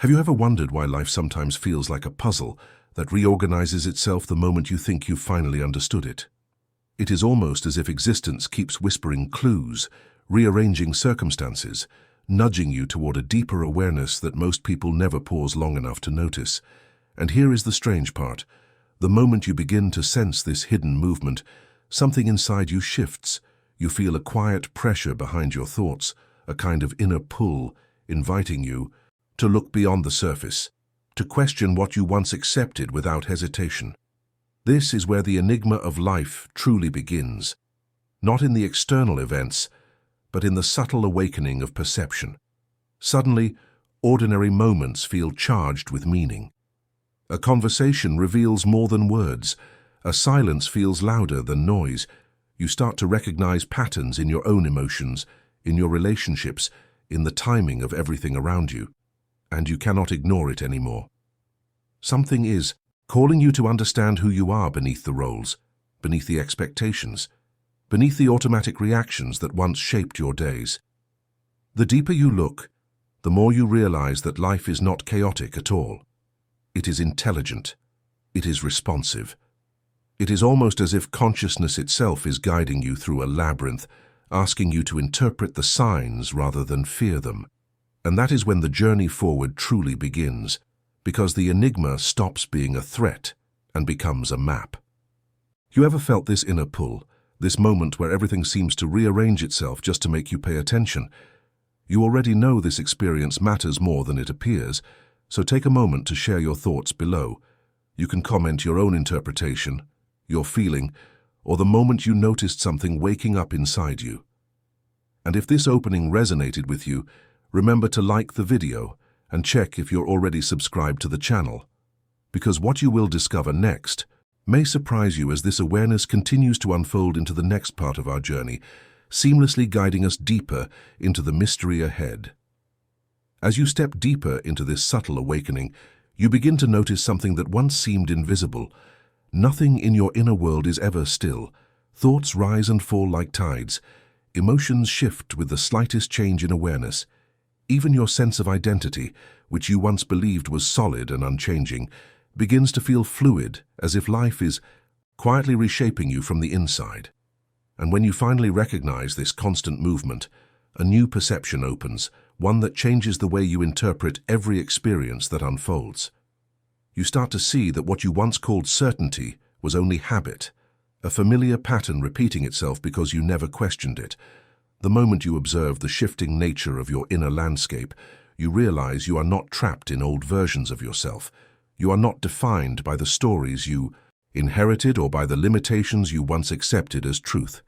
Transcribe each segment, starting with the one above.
Have you ever wondered why life sometimes feels like a puzzle that reorganizes itself the moment you think you've finally understood it? It is almost as if existence keeps whispering clues, rearranging circumstances, nudging you toward a deeper awareness that most people never pause long enough to notice. And here is the strange part. The moment you begin to sense this hidden movement, something inside you shifts. You feel a quiet pressure behind your thoughts, a kind of inner pull, inviting you to look beyond the surface, to question what you once accepted without hesitation. This is where the enigma of life truly begins, not in the external events, but in the subtle awakening of perception. Suddenly, ordinary moments feel charged with meaning. A conversation reveals more than words. A silence feels louder than noise. You start to recognize patterns in your own emotions, in your relationships, in the timing of everything around you. And you cannot ignore it anymore. Something is calling you to understand who you are beneath the roles, beneath the expectations, beneath the automatic reactions that once shaped your days. The deeper you look, the more you realize that life is not chaotic at all. It is intelligent. It is responsive. It is almost as if consciousness itself is guiding you through a labyrinth, asking you to interpret the signs rather than fear them. And that is when the journey forward truly begins, because the enigma stops being a threat and becomes a map. You ever felt this inner pull, this moment where everything seems to rearrange itself just to make you pay attention? You already know this experience matters more than it appears, so take a moment to share your thoughts below. You can comment your own interpretation, your feeling, or the moment you noticed something waking up inside you. And if this opening resonated with you, remember to like the video and check if you're already subscribed to the channel, because what you will discover next may surprise you as this awareness continues to unfold into the next part of our journey, seamlessly guiding us deeper into the mystery ahead. As you step deeper into this subtle awakening, you begin to notice something that once seemed invisible. Nothing in your inner world is ever still. Thoughts rise and fall like tides. Emotions shift with the slightest change in awareness. Even your sense of identity, which you once believed was solid and unchanging, begins to feel fluid, as if life is quietly reshaping you from the inside. And when you finally recognize this constant movement, a new perception opens, one that changes the way you interpret every experience that unfolds. You start to see that what you once called certainty was only habit, a familiar pattern repeating itself because you never questioned it. The moment you observe the shifting nature of your inner landscape, you realize you are not trapped in old versions of yourself. You are not defined by the stories you inherited or by the limitations you once accepted as truth.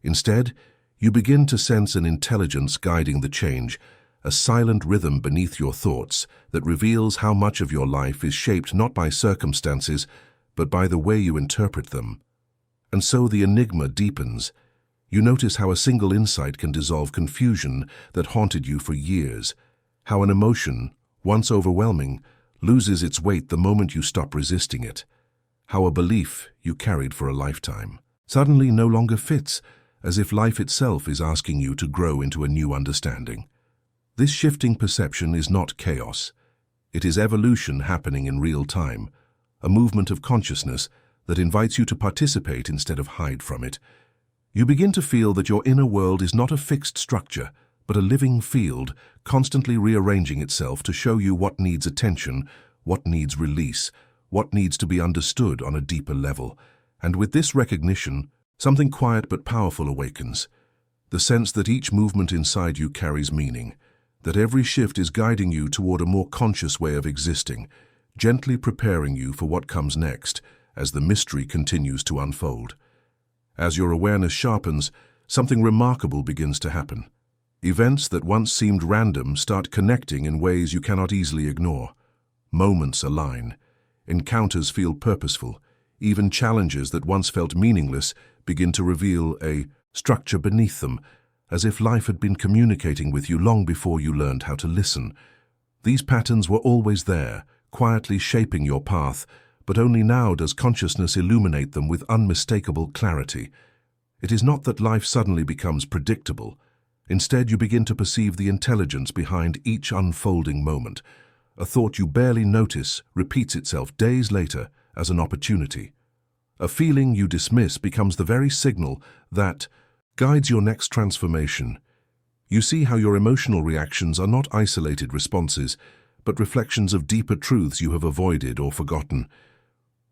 Instead, you begin to sense an intelligence guiding the change, a silent rhythm beneath your thoughts that reveals how much of your life is shaped not by circumstances, but by the way you interpret them. And so the enigma deepens. You notice how a single insight can dissolve confusion that haunted you for years, how an emotion, once overwhelming, loses its weight the moment you stop resisting it, how a belief you carried for a lifetime suddenly no longer fits, as if life itself is asking you to grow into a new understanding. This shifting perception is not chaos. It is evolution happening in real time, a movement of consciousness that invites you to participate instead of hide from it. You begin to feel that your inner world is not a fixed structure, but a living field, constantly rearranging itself to show you what needs attention, what needs release, what needs to be understood on a deeper level. And with this recognition, something quiet but powerful awakens. The sense that each movement inside you carries meaning, that every shift is guiding you toward a more conscious way of existing, gently preparing you for what comes next as the mystery continues to unfold. As your awareness sharpens, something remarkable begins to happen. Events that once seemed random start connecting in ways you cannot easily ignore. Moments align. Encounters feel purposeful. Even challenges that once felt meaningless begin to reveal a structure beneath them, as if life had been communicating with you long before you learned how to listen. These patterns were always there, quietly shaping your path, but only now does consciousness illuminate them with unmistakable clarity. It is not that life suddenly becomes predictable. Instead, you begin to perceive the intelligence behind each unfolding moment, A thought you barely notice repeats itself days later as an opportunity. A feeling you dismiss becomes the very signal that guides your next transformation. You see how your emotional reactions are not isolated responses, but reflections of deeper truths you have avoided or forgotten.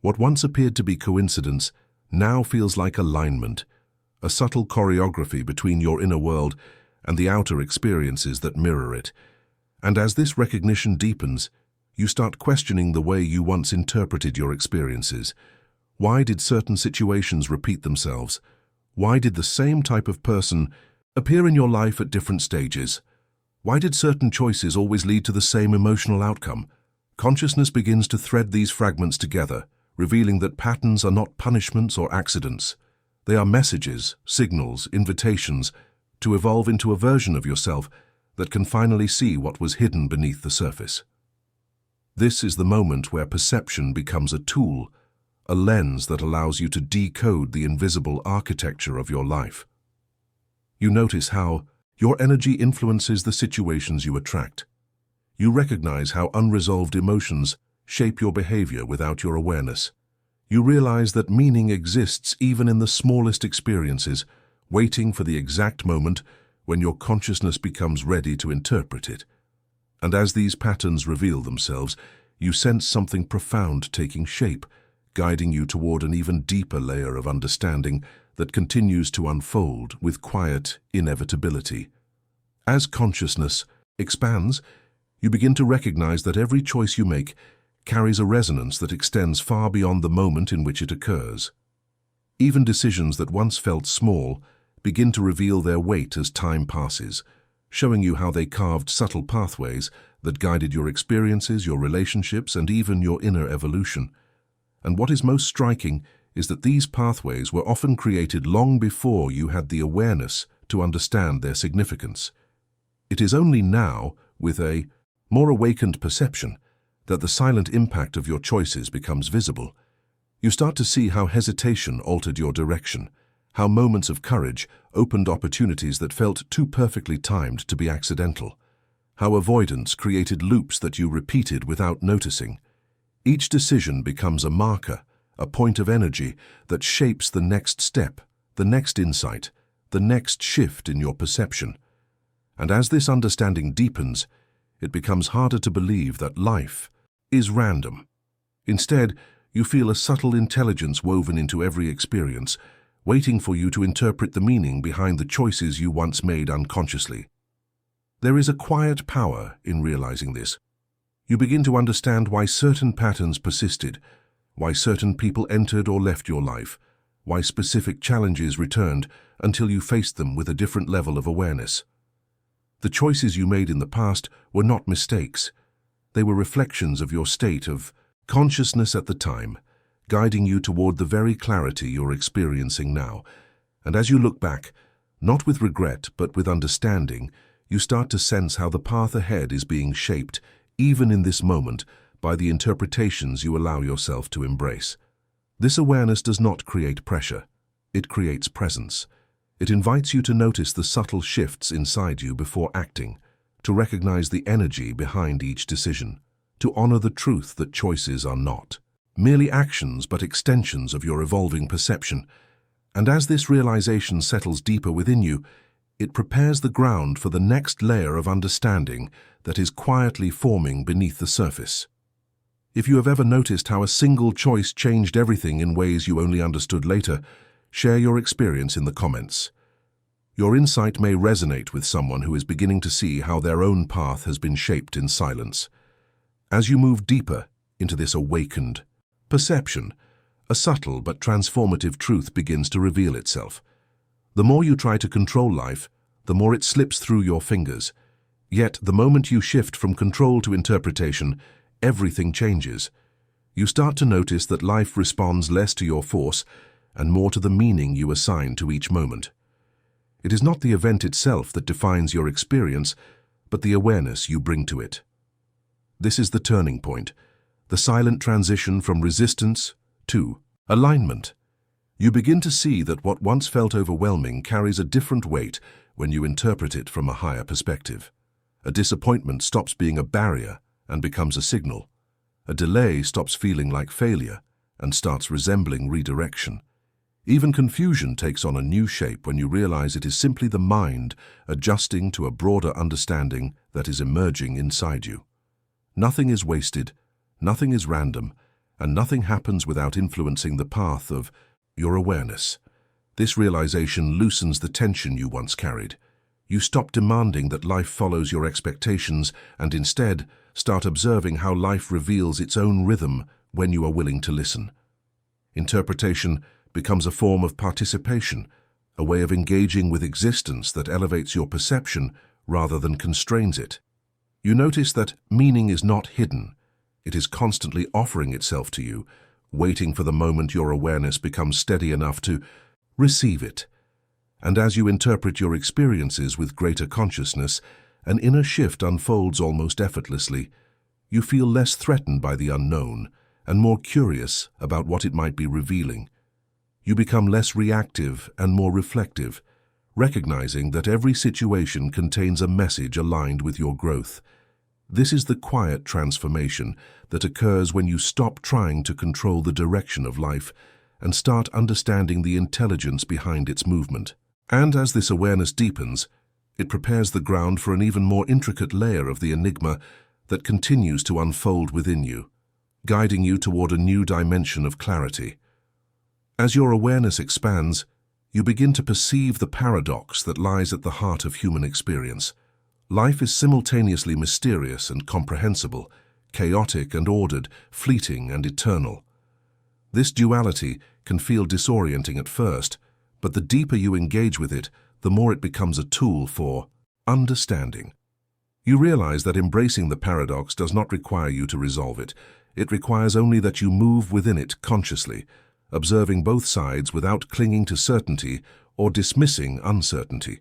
What once appeared to be coincidence now feels like alignment, a subtle choreography between your inner world and the outer experiences that mirror it. And as this recognition deepens, you start questioning the way you once interpreted your experiences. Why did certain situations repeat themselves? Why did the same type of person appear in your life at different stages? Why did certain choices always lead to the same emotional outcome? Consciousness begins to thread these fragments together, revealing that patterns are not punishments or accidents. They are messages, signals, invitations to evolve into a version of yourself that can finally see what was hidden beneath the surface. This is the moment where perception becomes a tool, a lens that allows you to decode the invisible architecture of your life. You notice how your energy influences the situations you attract. You recognize how unresolved emotions shape your behavior without your awareness. You realize that meaning exists even in the smallest experiences, waiting for the exact moment when your consciousness becomes ready to interpret it. And as these patterns reveal themselves, you sense something profound taking shape, guiding you toward an even deeper layer of understanding that continues to unfold with quiet inevitability. As consciousness expands, you begin to recognize that every choice you make carries a resonance that extends far beyond the moment in which it occurs. Even decisions that once felt small begin to reveal their weight as time passes, showing you how they carved subtle pathways that guided your experiences, your relationships, and even your inner evolution. And what is most striking is that these pathways were often created long before you had the awareness to understand their significance. It is only now, with a more awakened perception, that the silent impact of your choices becomes visible. You start to see how hesitation altered your direction, how moments of courage opened opportunities that felt too perfectly timed to be accidental, how avoidance created loops that you repeated without noticing. Each decision becomes a marker, a point of energy that shapes the next step, the next insight, the next shift in your perception. And as this understanding deepens, it becomes harder to believe that life is random. Instead, you feel a subtle intelligence woven into every experience, waiting for you to interpret the meaning behind the choices you once made unconsciously. There is a quiet power in realizing this. You begin to understand why certain patterns persisted, why certain people entered or left your life, why specific challenges returned until you faced them with a different level of awareness. The choices you made in the past were not mistakes. They were reflections of your state of consciousness at the time, guiding you toward the very clarity you're experiencing now. And as you look back, not with regret but with understanding, you start to sense how the path ahead is being shaped, even in this moment, by the interpretations you allow yourself to embrace. This awareness does not create pressure. It creates presence. It invites you to notice the subtle shifts inside you before acting, to recognize the energy behind each decision, to honor the truth that choices are not merely actions but extensions of your evolving perception. And as this realization settles deeper within you, it prepares the ground for the next layer of understanding that is quietly forming beneath the surface. If you have ever noticed how a single choice changed everything in ways you only understood later, share your experience in the comments. Your insight may resonate with someone who is beginning to see how their own path has been shaped in silence. As you move deeper into this awakened perception, a subtle but transformative truth begins to reveal itself. The more you try to control life, the more it slips through your fingers. Yet, the moment you shift from control to interpretation, everything changes. You start to notice that life responds less to your force and more to the meaning you assign to each moment. It is not the event itself that defines your experience, but the awareness you bring to it. This is the turning point, the silent transition from resistance to alignment. You begin to see that what once felt overwhelming carries a different weight when you interpret it from a higher perspective. A disappointment stops being a barrier and becomes a signal. A delay stops feeling like failure and starts resembling redirection. Even confusion takes on a new shape when you realize it is simply the mind adjusting to a broader understanding that is emerging inside you. Nothing is wasted, nothing is random, and nothing happens without influencing the path of your awareness. This realization loosens the tension you once carried. You stop demanding that life follows your expectations and instead start observing how life reveals its own rhythm when you are willing to listen. Interpretation becomes a form of participation, a way of engaging with existence that elevates your perception rather than constrains it. You notice that meaning is not hidden. It is constantly offering itself to you, waiting for the moment your awareness becomes steady enough to receive it. And as you interpret your experiences with greater consciousness, an inner shift unfolds almost effortlessly. You feel less threatened by the unknown and more curious about what it might be revealing. You become less reactive and more reflective, recognizing that every situation contains a message aligned with your growth. This is the quiet transformation that occurs when you stop trying to control the direction of life and start understanding the intelligence behind its movement. And as this awareness deepens, it prepares the ground for an even more intricate layer of the enigma that continues to unfold within you, guiding you toward a new dimension of clarity. As your awareness expands, you begin to perceive the paradox that lies at the heart of human experience. Life is simultaneously mysterious and comprehensible, chaotic and ordered, fleeting and eternal. This duality can feel disorienting at first, but the deeper you engage with it, the more it becomes a tool for understanding. You realize that embracing the paradox does not require you to resolve it. It requires only that you move within it consciously, observing both sides without clinging to certainty or dismissing uncertainty.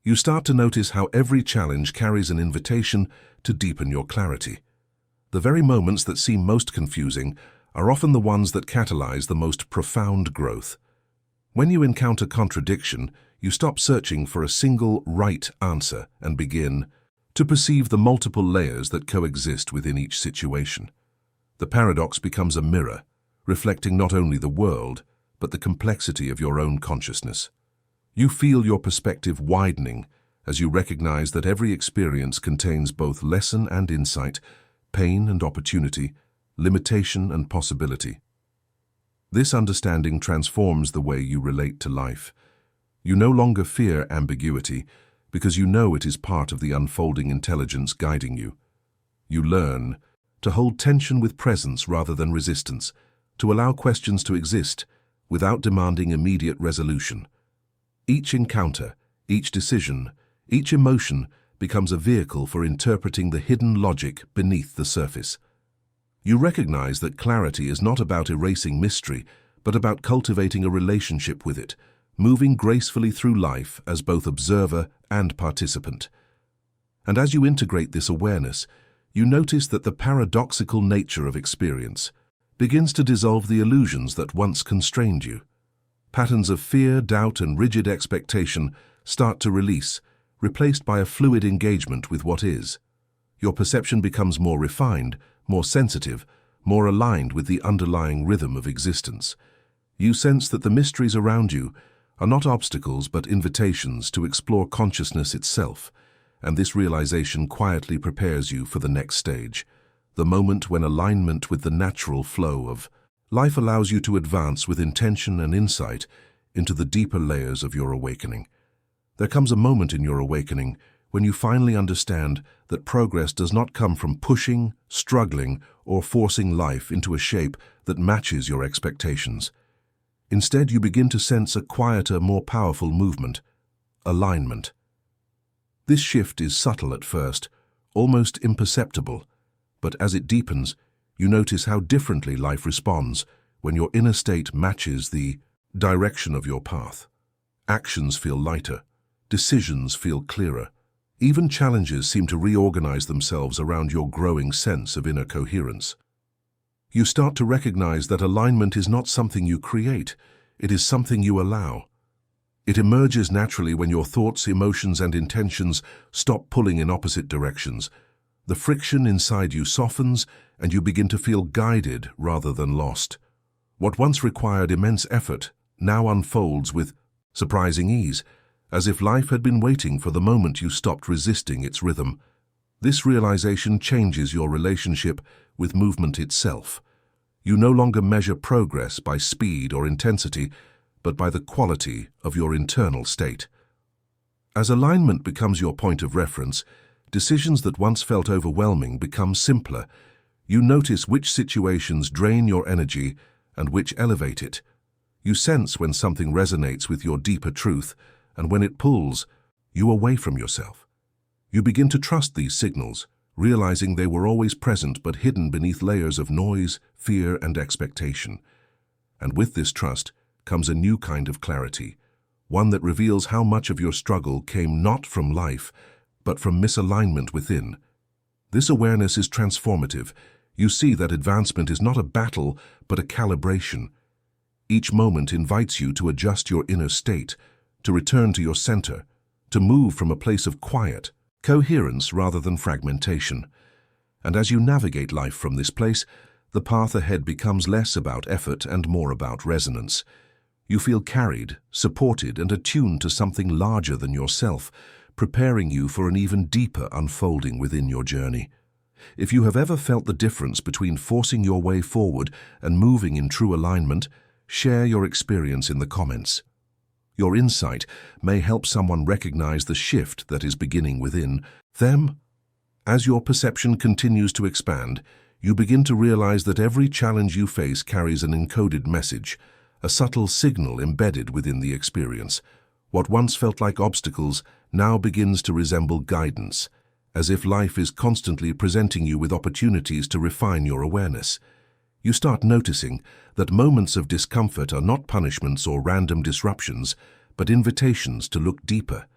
You start to notice how every challenge carries an invitation to deepen your clarity. The very moments that seem most confusing are often the ones that catalyze the most profound growth. When you encounter contradiction, you stop searching for a single right answer and begin to perceive the multiple layers that coexist within each situation. The paradox becomes a mirror, reflecting not only the world, but the complexity of your own consciousness. You feel your perspective widening as you recognize that every experience contains both lesson and insight, pain and opportunity, limitation and possibility. This understanding transforms the way you relate to life. You no longer fear ambiguity because you know it is part of the unfolding intelligence guiding you. You learn to hold tension with presence rather than resistance, to allow questions to exist without demanding immediate resolution. Each encounter, each decision, each emotion becomes a vehicle for interpreting the hidden logic beneath the surface. You recognize that clarity is not about erasing mystery, but about cultivating a relationship with it, moving gracefully through life as both observer and participant. And as you integrate this awareness, you notice that the paradoxical nature of experience begins to dissolve the illusions that once constrained you. Patterns of fear, doubt, and rigid expectation start to release, replaced by a fluid engagement with what is. Your perception becomes more refined, more sensitive, more aligned with the underlying rhythm of existence. You sense that the mysteries around you are not obstacles but invitations to explore consciousness itself, and this realization quietly prepares you for the next stage, the moment when alignment with the natural flow of life allows you to advance with intention and insight into the deeper layers of your awakening. There comes a moment in your awakening when you finally understand that progress does not come from pushing, struggling, or forcing life into a shape that matches your expectations. Instead, you begin to sense a quieter, more powerful movement, alignment. This shift is subtle at first, almost imperceptible, but as it deepens, you notice how differently life responds when your inner state matches the direction of your path. Actions feel lighter, decisions feel clearer. Even challenges seem to reorganize themselves around your growing sense of inner coherence. You start to recognize that alignment is not something you create, it is something you allow. It emerges naturally when your thoughts, emotions, and intentions stop pulling in opposite directions. The friction inside you softens, and you begin to feel guided rather than lost. What once required immense effort now unfolds with surprising ease, as if life had been waiting for the moment you stopped resisting its rhythm. This realization changes your relationship with movement itself. You no longer measure progress by speed or intensity, but by the quality of your internal state. As alignment becomes your point of reference, decisions that once felt overwhelming become simpler. You notice which situations drain your energy and which elevate it. You sense when something resonates with your deeper truth, and when it pulls you away from yourself. You begin to trust these signals, realizing they were always present but hidden beneath layers of noise, fear, and expectation. And with this trust comes a new kind of clarity, one that reveals how much of your struggle came not from life, but from misalignment within. This awareness is transformative. You see that advancement is not a battle, but a calibration. Each moment invites you to adjust your inner state, to return to your center, to move from a place of quiet, coherence rather than fragmentation. And as you navigate life from this place, the path ahead becomes less about effort and more about resonance. You feel carried, supported, and attuned to something larger than yourself, preparing you for an even deeper unfolding within your journey. If you have ever felt the difference between forcing your way forward and moving in true alignment, share your experience in the comments. Your insight may help someone recognize the shift that is beginning within them. As your perception continues to expand, you begin to realize that every challenge you face carries an encoded message, a subtle signal embedded within the experience. What once felt like obstacles now begins to resemble guidance, as if life is constantly presenting you with opportunities to refine your awareness. You start noticing that moments of discomfort are not punishments or random disruptions, but invitations to look deeper,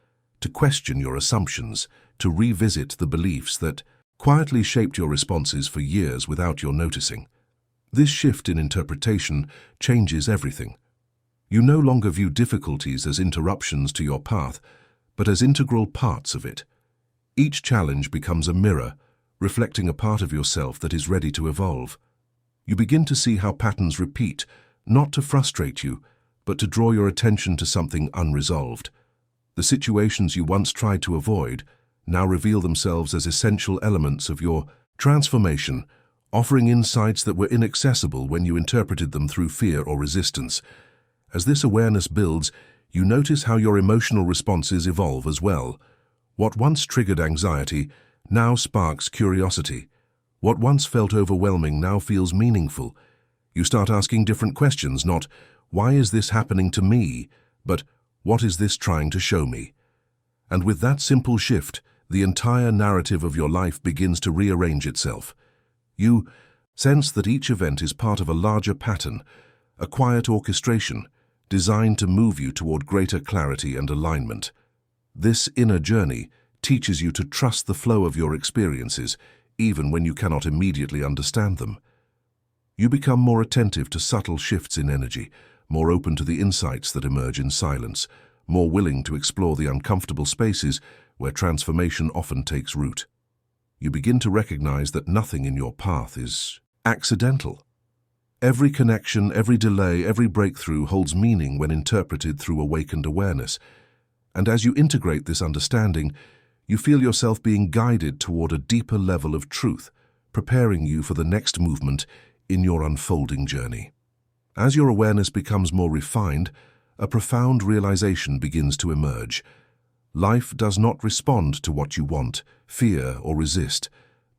to question your assumptions, to revisit the beliefs that quietly shaped your responses for years without your noticing. This shift in interpretation changes everything. You no longer view difficulties as interruptions to your path, but as integral parts of it. Each challenge becomes a mirror, reflecting a part of yourself that is ready to evolve. You begin to see how patterns repeat, not to frustrate you, but to draw your attention to something unresolved. The situations you once tried to avoid now reveal themselves as essential elements of your transformation, offering insights that were inaccessible when you interpreted them through fear or resistance. As this awareness builds, you notice how your emotional responses evolve as well. What once triggered anxiety now sparks curiosity. What once felt overwhelming now feels meaningful. You start asking different questions, not, "Why is this happening to me?" but, "What is this trying to show me?" And with that simple shift, the entire narrative of your life begins to rearrange itself. You sense that each event is part of a larger pattern, a quiet orchestration designed to move you toward greater clarity and alignment. This inner journey teaches you to trust the flow of your experiences, even when you cannot immediately understand them. You become more attentive to subtle shifts in energy, more open to the insights that emerge in silence, more willing to explore the uncomfortable spaces where transformation often takes root. You begin to recognize that nothing in your path is accidental. Every connection, every delay, every breakthrough holds meaning when interpreted through awakened awareness. And as you integrate this understanding, you feel yourself being guided toward a deeper level of truth, preparing you for the next movement in your unfolding journey. As your awareness becomes more refined, a profound realization begins to emerge. Life does not respond to what you want, fear, or resist,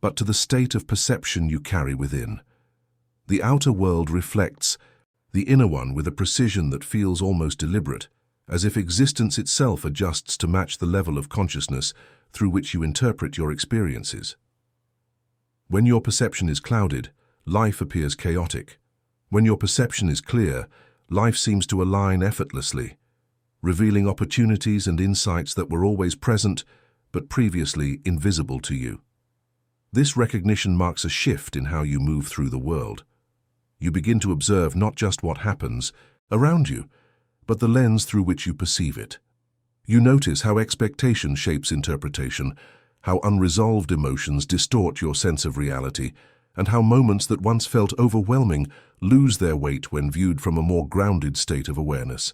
but to the state of perception you carry within. The outer world reflects the inner one with a precision that feels almost deliberate, as if existence itself adjusts to match the level of consciousness through which you interpret your experiences. When your perception is clouded, life appears chaotic. When your perception is clear, life seems to align effortlessly, revealing opportunities and insights that were always present but previously invisible to you. This recognition marks a shift in how you move through the world. You begin to observe not just what happens around you, but the lens through which you perceive it. You notice how expectation shapes interpretation, how unresolved emotions distort your sense of reality, and how moments that once felt overwhelming lose their weight when viewed from a more grounded state of awareness.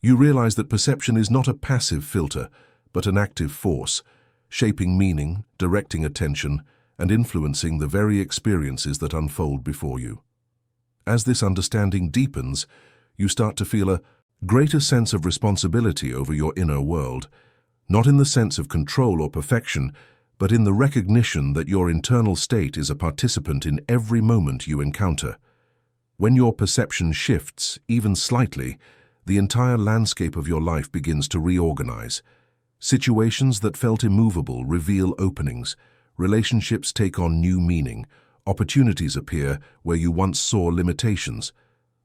You realize that perception is not a passive filter, but an active force, shaping meaning, directing attention, and influencing the very experiences that unfold before you. As this understanding deepens, you start to feel a greater sense of responsibility over your inner world, not in the sense of control or perfection, but in the recognition that your internal state is a participant in every moment you encounter. When your perception shifts, even slightly, the entire landscape of your life begins to reorganize. Situations that felt immovable reveal openings, relationships take on new meaning, opportunities appear where you once saw limitations.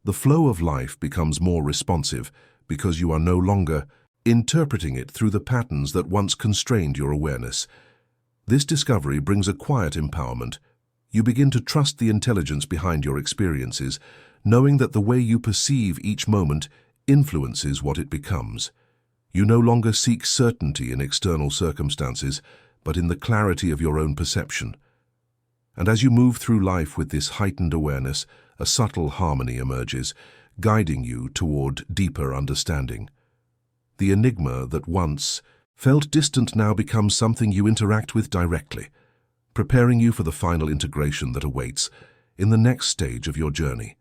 The flow of life becomes more responsive because you are no longer interpreting it through the patterns that once constrained your awareness. This discovery brings a quiet empowerment. You begin to trust the intelligence behind your experiences, knowing that the way you perceive each moment influences what it becomes. You no longer seek certainty in external circumstances, but in the clarity of your own perception. And as you move through life with this heightened awareness, a subtle harmony emerges, guiding you toward deeper understanding. The enigma that once felt distant now becomes something you interact with directly, preparing you for the final integration that awaits in the next stage of your journey.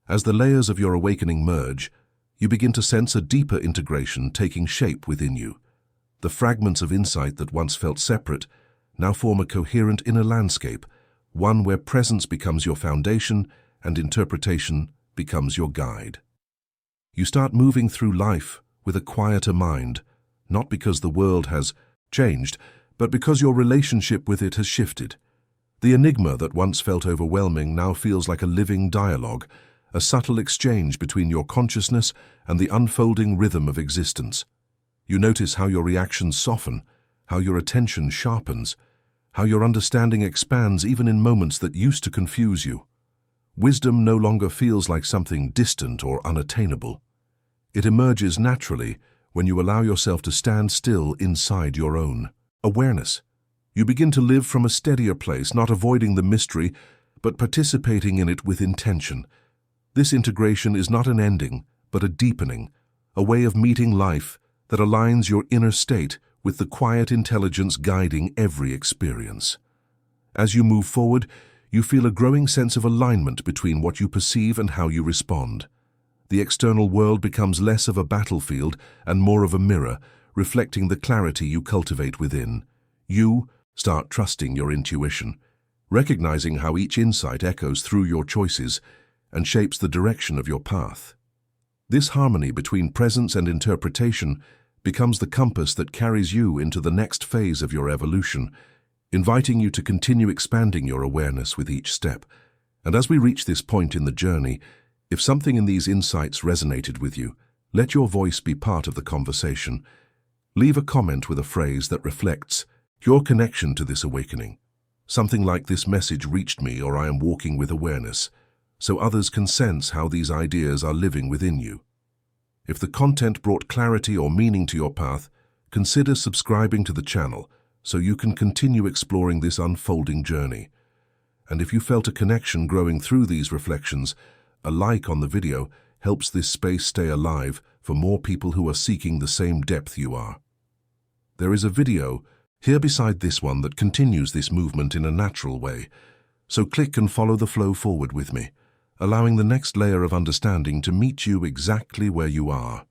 As the layers of your awakening merge, you begin to sense a deeper integration taking shape within you. The fragments of insight that once felt separate now form a coherent inner landscape, one where presence becomes your foundation and interpretation becomes your guide. You start moving through life with a quieter mind, not because the world has changed, but because your relationship with it has shifted. The enigma that once felt overwhelming now feels like a living dialogue, a subtle exchange between your consciousness and the unfolding rhythm of existence. You notice how your reactions soften, how your attention sharpens, how your understanding expands even in moments that used to confuse you. Wisdom no longer feels like something distant or unattainable. It emerges naturally when you allow yourself to stand still inside your own awareness. You begin to live from a steadier place, not avoiding the mystery, but participating in it with intention. This integration is not an ending, but a deepening, a way of meeting life that aligns your inner state with the quiet intelligence guiding every experience. As you move forward, you feel a growing sense of alignment between what you perceive and how you respond. The external world becomes less of a battlefield and more of a mirror, reflecting the clarity you cultivate within. You start trusting your intuition, recognizing how each insight echoes through your choices and shapes the direction of your path. This harmony between presence and interpretation becomes the compass that carries you into the next phase of your evolution, inviting you to continue expanding your awareness with each step. And as we reach this point in the journey, if something in these insights resonated with you, let your voice be part of the conversation. Leave a comment with a phrase that reflects your connection to this awakening. Something like "This message reached me," or "I am walking with awareness," so others can sense how these ideas are living within you. If the content brought clarity or meaning to your path, consider subscribing to the channel so you can continue exploring this unfolding journey. And if you felt a connection growing through these reflections, a like on the video helps this space stay alive for more people who are seeking the same depth you are. There is a video here beside this one that continues this movement in a natural way, so click and follow the flow forward with me, allowing the next layer of understanding to meet you exactly where you are.